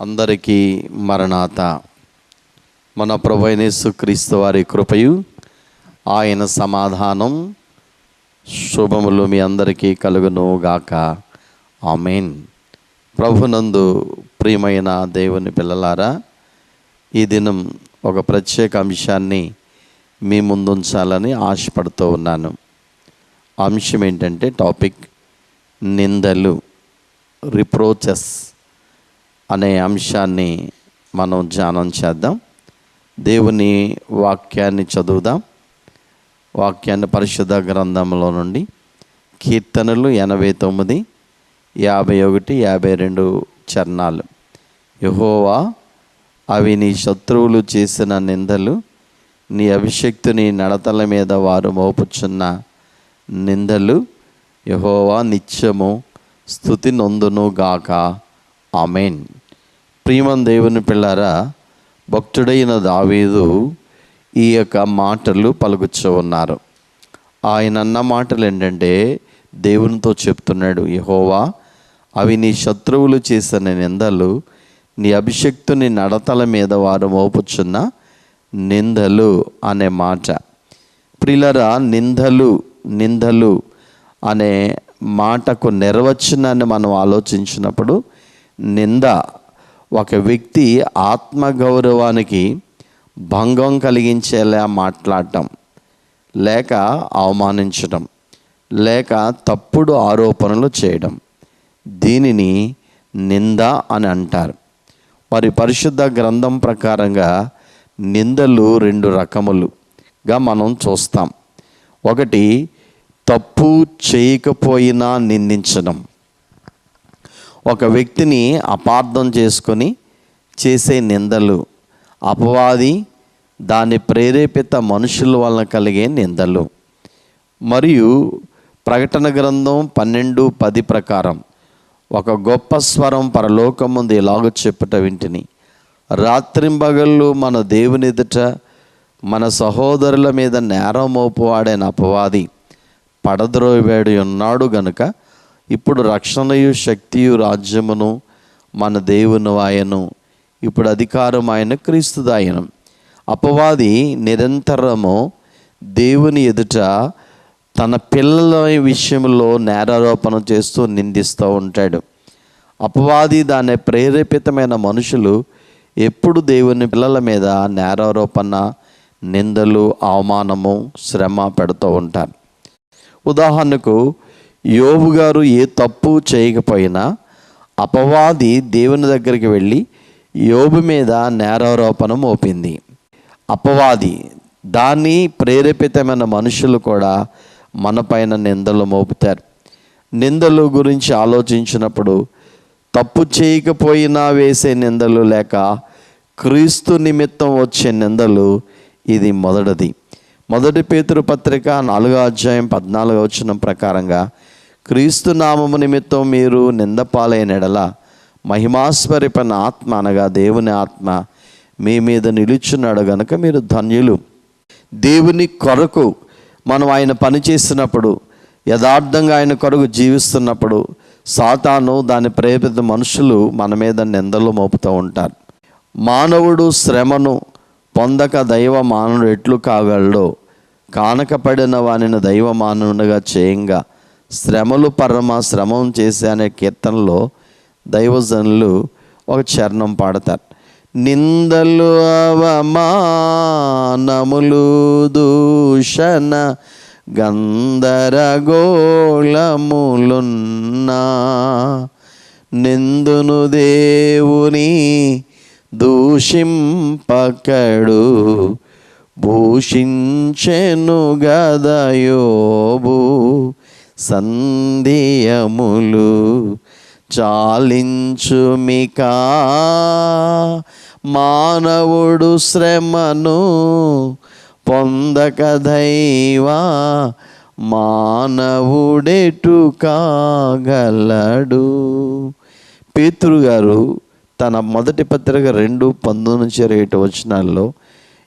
అందరికీ మరణాత. మన ప్రభువైన యేసుక్రీస్తు వారి కృపయు ఆయన సమాధానం శుభములు మీ అందరికీ కలుగును గాక. ఆమేన్. ప్రభునందు ప్రియమైన దేవుని పిల్లలారా, ఈ దినం ఒక ప్రత్యేక అంశాన్ని మీ ముందుంచాలని ఆశపడుతూ ఉన్నాను. అంశం ఏంటంటే టాపిక్ నిందలు, రిప్రోచెస్ అనే అంశాన్ని మనం ధ్యానం చేద్దాం. దేవుని వాక్యాన్ని చదువుదాం. వాక్యాన్ని పరిశుద్ధ గ్రంథంలో నుండి కీర్తనలు 89, 51, 52 చరణాలు. యెహోవా, అవి నీ శత్రువులు చేసిన నిందలు, నీ అభిషిక్తుని నడతల మీద వారు మోపుచున్న నిందలు. యెహోవా నిత్యము స్తుతి నొందును గాక. ఆమేన్. ప్రియమైన దేవుని పిల్లారా, భక్తుడైన దావీదు ఈ యొక్క మాటలు పలుకుతూ ఉన్నారు. ఆయన అన్న మాటలు ఏంటంటే దేవునితో చెప్తున్నాడు, యెహోవా, అవి నీ శత్రువులు చేసిన నిందలు, నీ అభిషిక్తుని నడతల మీద వారు మోపుచున్న నిందలు అనే మాట. ప్రియులారా, నిందలు అనే మాటకు నిర్వచనాన్ని మనం ఆలోచించినప్పుడు, నింద ఒక వ్యక్తి ఆత్మగౌరవానికి భంగం కలిగించేలా మాట్లాడటం, లేక అవమానించడం, లేక తప్పుడు ఆరోపణలు చేయడం, దీనిని నింద అని అంటారు. మరి పరిశుద్ధ గ్రంథం ప్రకారంగా నిందలు 2 రకములుగా మనం చూస్తాం. ఒకటి, తప్పు చేయకపోయినా నిందించడం. ఒక వ్యక్తిని అపార్థం చేసుకొని చేసే నిందలు, అపవాది దాని ప్రేరేపిత మనుషుల వలన కలిగే నిందలు. మరియు ప్రకటన గ్రంథం 12:10 ప్రకారం ఒక గొప్ప స్వరం పరలోకముందు ఇలాగ చెప్పుట వింటిని, రాత్రింబగళ్ళు మన దేవుని ఎదుట మన సహోదరుల మీద నేరం మోపువాడైన అపవాది పడద్రోయబడి ఉన్నాడు గనుక ఇప్పుడు రక్షణయు శక్తియు రాజ్యమును మన దేవుని ఆయను, ఇప్పుడు అధికారం ఆయన క్రీస్తుదాయనం. అపవాది నిరంతరము దేవుని ఎదుట తన పిల్లల విషయంలో నేరారోపణ చేస్తూ నిందిస్తూ ఉంటాడు. అపవాది దాని ప్రేరేపితమైన మనుషులు ఎప్పుడు దేవుని పిల్లల మీద నేరారోపణ, నిందలు, అవమానము, శ్రమ పెడుతూ ఉంటారు. ఉదాహరణకు, యోబు గారు ఏ తప్పు చేయకపోయినా అపవాది దేవుని దగ్గరికి వెళ్ళి యోబు మీద నేరారోపణ మోపింది. అపవాది దాన్ని ప్రేరేపితమైన మనుషులు కూడా మనపైన నిందలు మోపుతారు. నిందలు గురించి ఆలోచించినప్పుడు తప్పు చేయకపోయినా వేసే నిందలు, లేక క్రీస్తు నిమిత్తం వచ్చే నిందలు, ఇది మొదటిది. 1 పేతురు పత్రిక 4:14 ప్రకారంగా, క్రీస్తు నామము నిమిత్తం మీరు నిందపాలైన ఎడల మహిమాస్వరూపైన ఆత్మ, అనగా దేవుని ఆత్మ మీ మీద నిలుచున్నాడు గనుక మీరు ధన్యులు. దేవుని కొరకు మనం ఆయన పని చేస్తున్నప్పుడు, యథార్థంగా ఆయన కొరకు జీవిస్తున్నప్పుడు, సాతాను దాని ప్రేరేపిత మనుషులు మన మీద నిందలు మోపుతూ ఉంటారు. మానవుడు శ్రమను పొందక దైవ మానవుడు ఎట్లు కాగలడో, కానకపడిన వానిని దైవ మానవునిగా చేయంగా శ్రమలు శ్రమం చేసే అనే కీర్తనలో దైవజనులు ఒక చరణం పాడతారు. నిందలు, అవమానములు, దూషణ, గందరగోళములున్నా నిందును దేవుని దూషింపకడు, భూషించెను గదయోబు సంధియములు చాలించుమికా. మానవుడు శ్రమను పొందక దైవా మానవుడెటు కాగలడు. పేతురు గారు తన మొదటి పత్రిక 2:19-20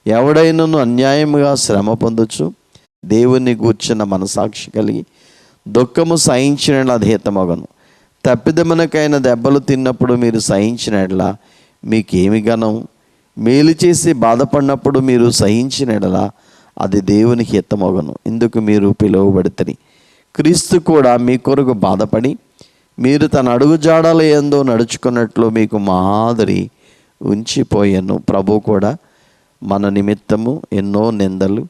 ఎవడైనను అన్యాయముగా శ్రమ పొందొచ్చు, దేవుని గూర్చిన మనసాక్షి కలిగి దుఃఖము సహించిన అది హితమగును. తప్పిదమునకైన దెబ్బలు తిన్నప్పుడు మీరు సహించినట్లా మీకేమి ఘనం? మేలు చేసి బాధపడినప్పుడు మీరు సహించిన యెడల అది దేవునికి హితమగును. ఇందుకు మీరు పిలువబడితిరి. క్రీస్తు కూడా మీ కొరకు బాధపడి మీరు తన అడుగుజాడల యందు నడుచుకున్నట్లు మీకు మాదిరి ఉంచిపోయాను. ప్రభు కూడా మన నిమిత్తము ఎన్నో నిందలు,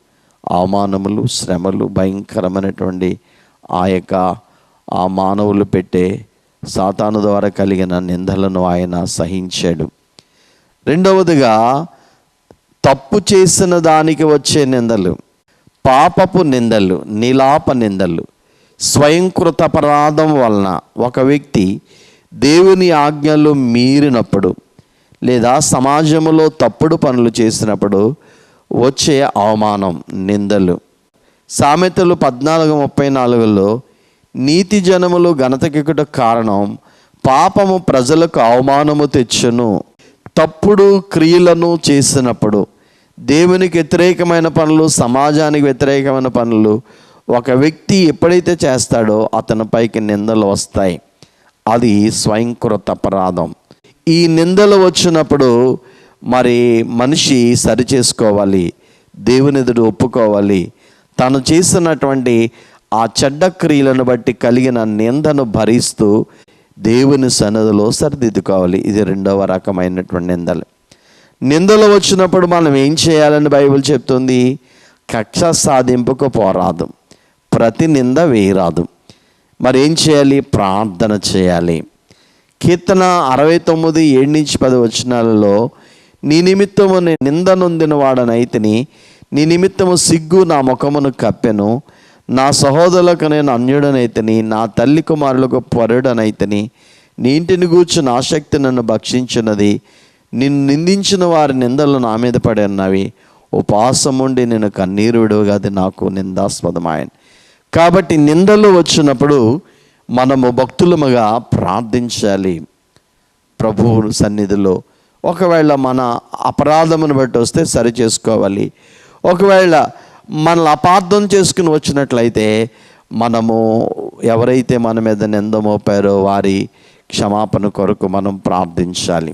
అవమానములు, శ్రమలు, భయంకరమైనటువంటి ఆ మానవులు పెట్టే సాతాను ద్వారా కలిగిన నిందలను ఆయన సహించాడు. రెండవదిగా, తప్పు చేసిన దానికి వచ్చే నిందలు, పాపపు నిందలు, నీలాప నిందలు. స్వయంకృత అపరాధం వలన ఒక వ్యక్తి దేవుని ఆజ్ఞలు మీరినప్పుడు లేదా సమాజంలో తప్పుడు పనులు చేసినప్పుడు వచ్చే అవమానం, నిందలు. సామెతలు 14:34లో నీతి జనములు ఘనతకెక్కుట కారణం పాపము ప్రజలకు అవమానము తెచ్చును. తప్పుడు క్రియలను చేసినప్పుడు, దేవునికి వ్యతిరేకమైన పనులు, సమాజానికి వ్యతిరేకమైన పనులు ఒక వ్యక్తి ఎప్పుడైతే చేస్తాడో అతనిపైకి నిందలు వస్తాయి. అది స్వయంకృత అపరాధం. ఈ నిందలు వచ్చినప్పుడు మరి మనిషి సరిచేసుకోవాలి, దేవుని ఎదుట ఒప్పుకోవాలి. తను చేసినటువంటి ఆ చెడ్డ క్రియలను బట్టి కలిగిన నిందను భరిస్తూ దేవుని సన్నిధిలో సరిదిద్దుకోవాలి. ఇది రెండవ రకమైనటువంటి నిందలు. నిందలు వచ్చినప్పుడు మనం ఏం చేయాలని బైబిల్ చెప్తుంది? కక్ష సాధింపుకు పోరాదు, ప్రతి నింద వేయరాదు. మరి ఏం చేయాలి? ప్రార్థన చేయాలి. కీర్తన 69:7-10 నీ నిమిత్తము నింద నొందిన వాడనైతిని, నీ నిమిత్తము సిగ్గు నా ముఖమును కప్పెను. నా సహోదరులకు నేను అన్యుడనైతిని, నా తల్లి కుమారులకు పరుడనైతిని. నీ ఇంటిని గూర్చిన ఆసక్తి నన్ను భక్షించినది. నిన్ను నిందించిన వారి నిందలు నా మీద పడి ఉన్నవి. ఉపవాసం ఉండి నేను కన్నీరు విడువగా అది నాకు నిందాస్పదమాయను. కాబట్టి నిందలు వచ్చినప్పుడు మనము భక్తులముగా ప్రార్థించాలి ప్రభువు సన్నిధిలో. ఒకవేళ మన అపరాధమును బట్టి వస్తే సరి చేసుకోవాలి. ఒకవేళ మనల్ని అపార్థం చేసుకుని వచ్చినట్లయితే మనము ఎవరైతే మన మీద నింద మోపారో వారి క్షమాపణ కొరకు మనం ప్రార్థించాలి.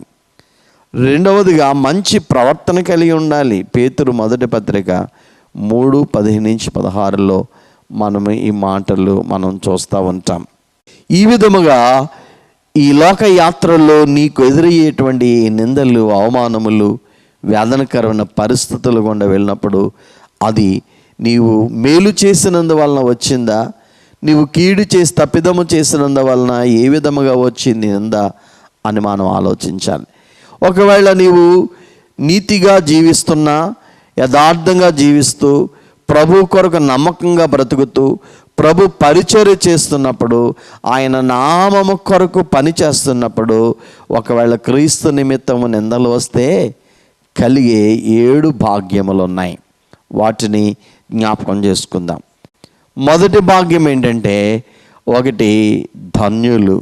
రెండవదిగా, మంచి ప్రవర్తన కలిగి ఉండాలి. పేతురు మొదటి పత్రిక 3:15-16 మనము ఈ మాటలు మనం చూస్తూ ఉంటాం. ఈ విధముగా ఈ లోక యాత్రల్లో నీకు ఎదురయ్యేటువంటి నిందలు, అవమానములు, వేదనకరమైన పరిస్థితులు గుండా వెళ్ళినప్పుడు అది నీవు మేలు చేసినందువలన వచ్చిందా, నీవు కీడు చేసి తప్పిదము చేసినందువలన ఏ విధముగా వచ్చింది నింద అని మనం ఆలోచించాలి. ఒకవేళ నీవు నీతిగా జీవిస్తున్నా, యథార్థంగా జీవిస్తూ, ప్రభు కొరకు నమ్మకంగా బ్రతుకుతూ, ప్రభు పరిచర్య చేస్తున్నప్పుడు, ఆయన నామము కొరకు పని చేస్తున్నప్పుడు ఒకవేళ క్రీస్తు నిమిత్తము నిందలు వస్తే కలిగే 7 భాగ్యములు ఉన్నాయి. వాటిని జ్ఞాపకం చేసుకుందాం. మొదటి భాగ్యం ఏంటంటే, 1 ధన్యులు,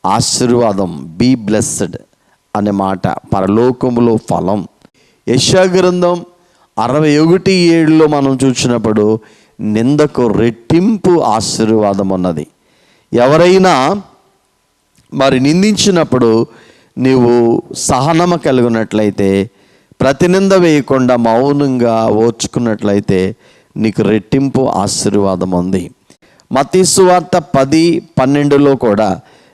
ఆశీర్వాదం, బీ బ్లెస్డ్ అనే మాట, పరలోకములో ఫలం. యెషయా గ్రంథం 61:7 మనం చూసినప్పుడు నిందకు రెట్టింపు ఆశీర్వాదం ఉన్నది. ఎవరైనా మరి నిందించినప్పుడు నీవు సహనము కలిగినట్లయితే, ప్రతి నింద వేయకుండా మౌనంగా ఓర్చుకున్నట్లయితే నీకు రెట్టింపు ఆశీర్వాదం ఉంది. మత్తయి సువార్త 10:12 కూడా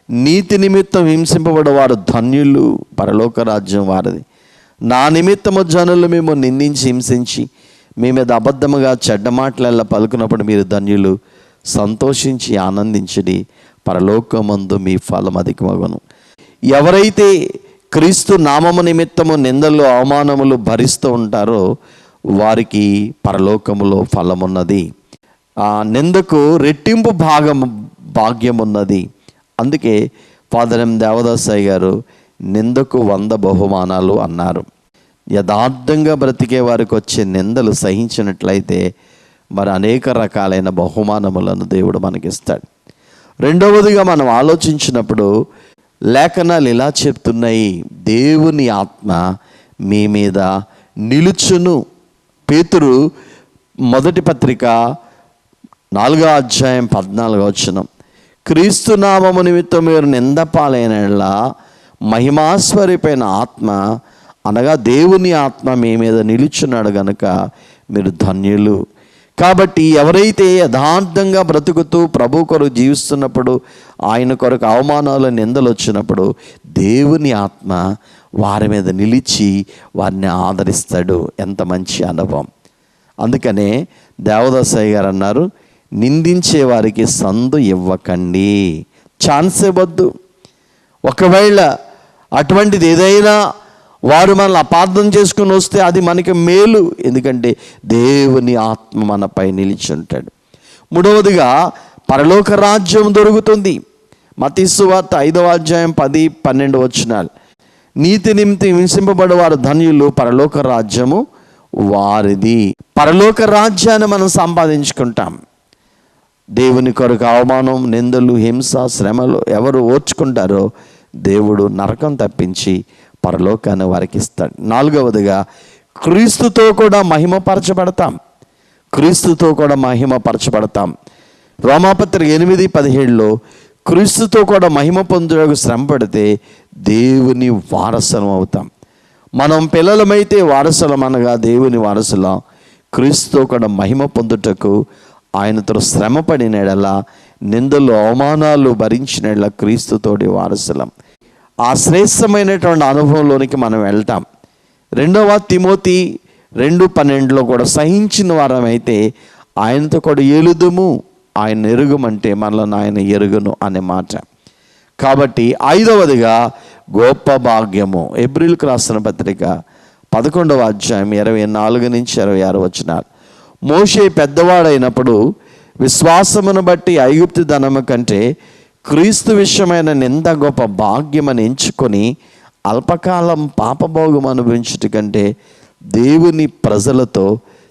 నీతి నిమిత్తం హింసింపబడేవారు ధన్యులు, పరలోక రాజ్యం వారిది. నా నిమిత్తము జనులు మేము నిందించి హింసించి మీ మీద అబద్ధముగా చెడ్డ మాటలల్లా పలుకున్నప్పుడు మీరు ధన్యులు, సంతోషించి ఆనందించడి, పరలోకమందు మీ ఫలం అధికమగును. ఎవరైతే క్రీస్తు నామము నిమిత్తము నిందలు, అవమానములు భరిస్తూ ఉంటారో వారికి పరలోకములో ఫలమున్నది. ఆ నిందకు రెట్టింపు భాగ్యం ఉన్నది. అందుకే ఫాదర్ ఎం దేవదాసయ్య గారు నిందకు 100 బహుమానాలు అన్నారు. యథార్థంగా బ్రతికే వారికి వచ్చే నిందలు సహించినట్లయితే మరి అనేక రకాలైన బహుమానములను దేవుడు మనకిస్తాడు. రెండవదిగా మనం ఆలోచించినప్పుడు లేఖనాలు ఇలా చెప్తున్నాయి, దేవుని ఆత్మ మీ మీద నిలుచును. పేతురు మొదటి పత్రిక 4:14 క్రీస్తు నామము నిమిత్తం మీరు నింద పాలైనలా మహిమాస్వరూపైన ఆత్మ అనగా దేవుని ఆత్మ మీ మీద నిలుచున్నాడు గనుక మీరు ధన్యులు. కాబట్టి ఎవరైతే యథార్థంగా బ్రతుకుతూ ప్రభు కొరకు జీవిస్తున్నప్పుడు, ఆయన కొరకు అవమానాలు నిందలు వచ్చినప్పుడు దేవుని ఆత్మ వారి మీద నిలిచి వారిని ఆదరిస్తాడు. ఎంత మంచి అనుభవం. అందుకనే దేవదాసయ్య గారు అన్నారు, నిందించే వారికి సందు ఇవ్వకండి, ఛాన్స్ ఇవ్వద్దు. ఒకవేళ అటువంటిది ఏదైనా వారు మనల్ని అపార్థం చేసుకుని వస్తే అది మనకి మేలు, ఎందుకంటే దేవుని ఆత్మ మనపై నిలిచి ఉంటాడు. మూడవదిగా పరలోక రాజ్యం దొరుకుతుంది. మత్తయి సువార్త 5వ అధ్యాయం 10-12 వచనాలు. నీతి నిమిత్తం హింసింపబడే వారు ధన్యులు, పరలోక రాజ్యము వారిది. పరలోక రాజ్యాన్ని మనం సంపాదించుకుంటాం. దేవుని కొరకు అవమానం, నిందలు, హింస, శ్రమలు ఎవరు ఓర్చుకుంటారో దేవుడు నరకం తప్పించి పరలోకాన్ని వారికి ఇస్తాడు. 4వదిగా క్రీస్తుతో కూడా మహిమపరచబడతాం. క్రీస్తుతో కూడా మహిమపరచబడతాం. రోమాపత్రిక 8:17లో క్రీస్తుతో కూడా మహిమ పొందుటకు శ్రమ పడితే దేవుని వారసులం అవుతాం. మనం పిల్లలమైతే వారసులం, అనగా దేవుని వారసులం. క్రీస్తుతో కూడా మహిమ పొందుటకు ఆయనతో శ్రమ పడినడలా, నిందలు అవమానాలు భరించినట్లా క్రీస్తుతోటి వారసులం. ఆ శ్రేష్టమైనటువంటి అనుభవంలోనికి మనం వెళ్తాం. 2వ తిమోతి 2:12లో కూడా సహించిన వారమైతే ఆయనతో కూడా ఏలుదుము, ఆయన ఎరుగుమంటే మనల్ని ఆయన ఎరుగును అనే మాట. కాబట్టి 5వదిగా గొప్ప భాగ్యము. హెబ్రీయులకు రాసిన పత్రిక 11వ అధ్యాయం 24-26 వచనాలు. మోషే పెద్దవాడైనప్పుడు విశ్వాసమును బట్టి ఐగుప్తు ధనము కంటే క్రీస్తు విషయమైన నింద గొప్ప భాగ్యమని ఎంచుకొని అల్పకాలం పాపభోగం అనుభవించుట కంటే దేవుని ప్రజలతో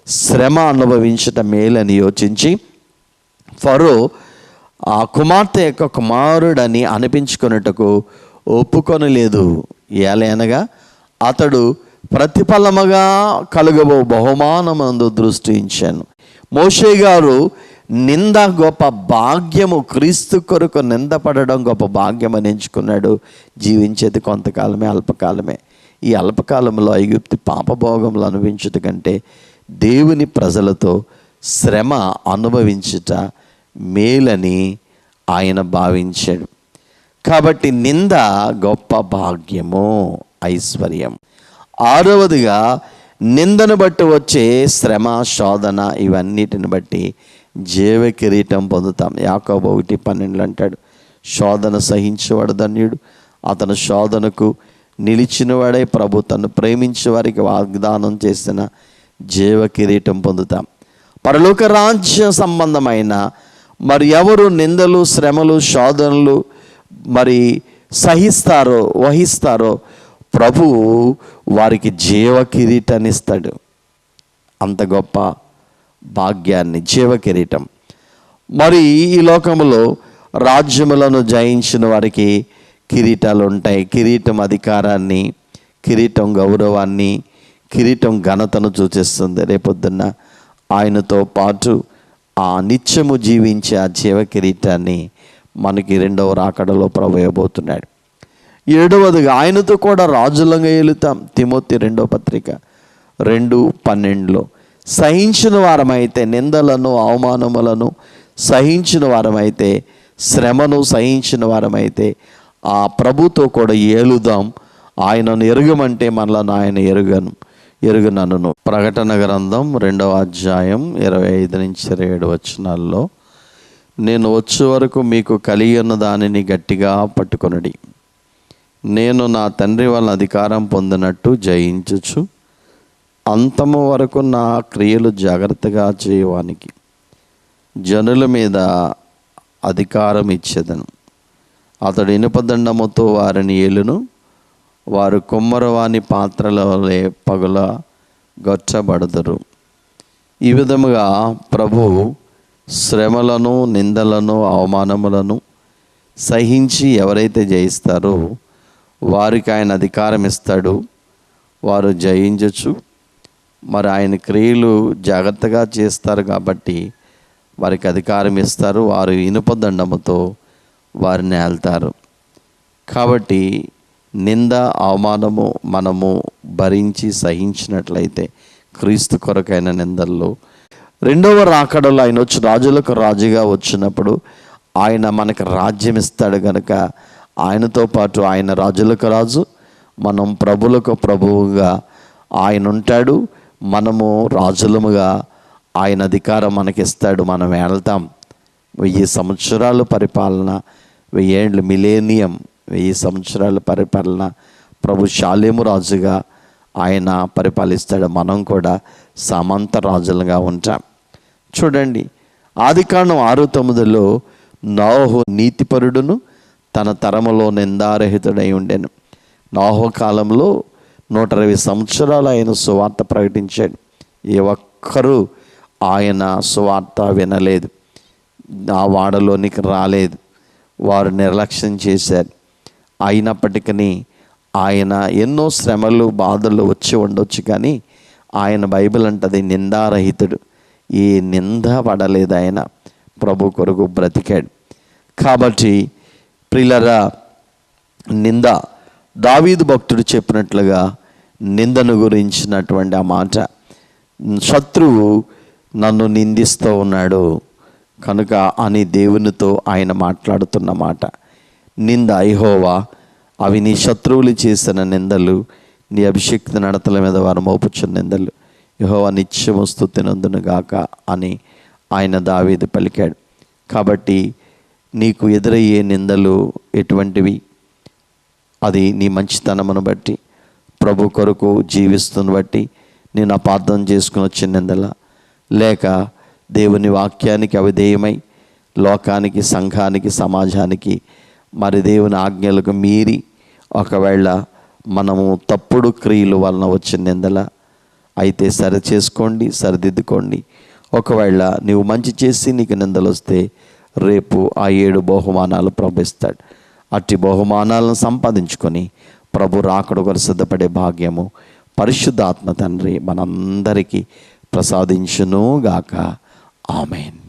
శ్రమ అనుభవించటం మేలని యోచించి ఫరో ఆ కుమార్తె యొక్క కుమారుడని అనిపించుకొనుటకు ఒప్పుకొనలేదు. ఏలైనగా అతడు ప్రతిఫలముగా కలుగబో బహుమానమందు దృష్టి ఉంచాను. మోషే గారు నింద గొప్ప భాగ్యము, క్రీస్తు కొరకు నిందపడడం గొప్ప భాగ్యం అని ఎంచుకున్నాడు. జీవించేది కొంతకాలమే, అల్పకాలమే. ఈ అల్పకాలంలో ఐగుప్తు పాపభోగములు అనుభవించుట కంటే దేవుని ప్రజలతో శ్రమ అనుభవించుట మేలని ఆయన భావించాడు. కాబట్టి నింద గొప్ప భాగ్యము, ఐశ్వర్యం. 6వదిగా నిందను బట్టి వచ్చే శ్రమ, శోధన, ఇవన్నిటిని బట్టి జీవ కిరీటం పొందుతాం. యాకోబు 1:12 అంటాడు, శోధన సహించేవాడు ధన్యుడు, అతను శోధనకు నిలిచినవాడే ప్రభు తను ప్రేమించే వారికి వాగ్దానం చేసిన జీవ కిరీటం పొందుతాం. పరలోక రాజ్య సంబంధమైన మరి ఎవరు నిందలు, శ్రమలు, శోధనలు మరి సహిస్తారో, వహిస్తారో ప్రభువు వారికి జీవ కిరీటాన్ని ఇస్తాడు. అంత గొప్ప భాగ్యాన్ని, జీవ కిరీటం. మరి ఈ లోకములో రాజ్యములను జయించిన వారికి కిరీటాలు ఉంటాయి. కిరీటం అధికారాన్ని, కిరీటం గౌరవాన్ని, కిరీటం ఘనతను సూచిస్తుంది. రేపొద్దున్న ఆయనతో పాటు ఆ నిత్యము జీవించే ఆ జీవ కిరీటాన్ని మనకి 2వ రాకడలో ప్రభు ఇవ్వబోతున్నాడు. 7వదిగా ఆయనతో కూడా రాజులంగా ఏలుతాం. తిమోతి 2వ పత్రిక 2:12లో సహించిన వారమైతే, నిందలను అవమానములను సహించిన వారమైతే, శ్రమను సహించిన వారమైతే ఆ ప్రభుతో కూడా ఏలుదాం. ఆయనను ఎరుగమంటే మనలను ఆయన ఎరుగనను. ప్రకటన గ్రంథం 2వ అధ్యాయం 25-27 వచనాల్లో, నేను వచ్చే వరకు మీకు కలిగిన దానిని గట్టిగా పట్టుకొనుడి, నేను నా తండ్రి వలన అధికారం పొందినట్టు జయించుచు అంతము వరకు నా క్రియలు జాగ్రత్తగా చేయవానికి జనుల మీద అధికారం ఇచ్చేదను. అతడు ఇనుపదండముతో వారిని ఏలును, వారు కుమ్మరవాని పాత్రల వలె పగుల గొచ్చబడదురు. ఈ విధముగా ప్రభు శ్రమలను, నిందలను, అవమానములను సహించి ఎవరైతే జయిస్తారో వారికి ఆయన అధికారం ఇస్తాడు. వారు జయించచ్చు. మరి ఆయన క్రియలు జాగ్రత్తగా చేస్తారు కాబట్టి వారికి అధికారం ఇస్తారు. వారు ఇనుప దండముతో వారిని ఏల్తారు. కాబట్టి నింద అవమానము మనము భరించి సహించినట్లయితే క్రీస్తు కొరకైన నిందల్లో రెండవ రాకడలో ఆయన వచ్చి రాజులకు రాజుగా వచ్చినప్పుడు ఆయన మనకు రాజ్యం ఇస్తాడు కనుక ఆయనతో పాటు ఆయన రాజులకు రాజు, మనం ప్రభులకు ప్రభువుగా ఆయన ఉంటాడు. మనము రాజులముగా ఆయన అధికారం మనకిస్తాడు. మనం వెళ్తాం. 1000 సంవత్సరాలు పరిపాలన, 1000 ఏళ్ళు మిలేనియం, 1000 సంవత్సరాల పరిపాలన ప్రభు షాలేము రాజుగా ఆయన పరిపాలిస్తాడు. మనం కూడా సామంత రాజులుగా ఉంటాం. చూడండి, ఆదికాండం 6:9 నోహు నీతిపరుడును తన తరములో నిందారహితుడై ఉండెను. నోహు కాలంలో 120 సంవత్సరాలు ఆయన సువార్త ప్రకటించాడు. ఏ ఒక్కరూ ఆయన సువార్త వినలేదు, ఆ వాడలోనికి రాలేదు, వారు నిర్లక్ష్యం చేశారు. అయినప్పటికీ ఆయన ఎన్నో శ్రమలు బాధలు వచ్చి ఉండొచ్చు, కానీ ఆయన బైబిల్ అంటది నిందారహితుడు. ఏ నింద పడలేదు, ఆయన ప్రభు కొరకు బ్రతికాడు. కాబట్టి ప్రియులారా, నింద దావీదు భక్తుడు చెప్పినట్లుగా నిందను గురించినటువంటి ఆ మాట, శత్రువు నన్ను నిందిస్తూ ఉన్నాడు కనుక అని దేవునితో ఆయన మాట్లాడుతున్న మాట. నింద యెహోవా, అవి నీ శత్రువులు చేసిన నిందలు, నీ అభిషిక్త నడతల మీద వారు మోపుచున్న నిందలు. యెహోవా నిత్యము స్తుతి నందును గాక అని ఆయన దావీదు పలికాడు. కాబట్టి నీకు ఎదురయ్యే నిందలు ఎటువంటివి? అది నీ మంచితనమును బట్టి, ప్రభు కొరకు జీవిస్తున్న బట్టి నేను అపార్థం చేసుకుని వచ్చిన నిందల, లేక దేవుని వాక్యానికి అవిధేయమై లోకానికి, సంఘానికి, సమాజానికి, మరి దేవుని ఆజ్ఞలకు మీరి ఒకవేళ మనము తప్పుడు క్రియల వలన వచ్చిన నిందల అయితే సరి చేసుకోండి, సరిదిద్దుకోండి. ఒకవేళ నీవు మంచి చేసి నీకు నిందలు వస్తే రేపు ఆ 7 బహుమానాలు ప్రభు ఇస్తాడు. అట్టి బహుమానాలను సంపాదించుకొని ప్రభు రాకడ కొరకు సిద్ధపడే భాగ్యము పరిశుద్ధాత్మ తండ్రి మనందరికీ ప్రసాదించును గాక. ఆమేన్.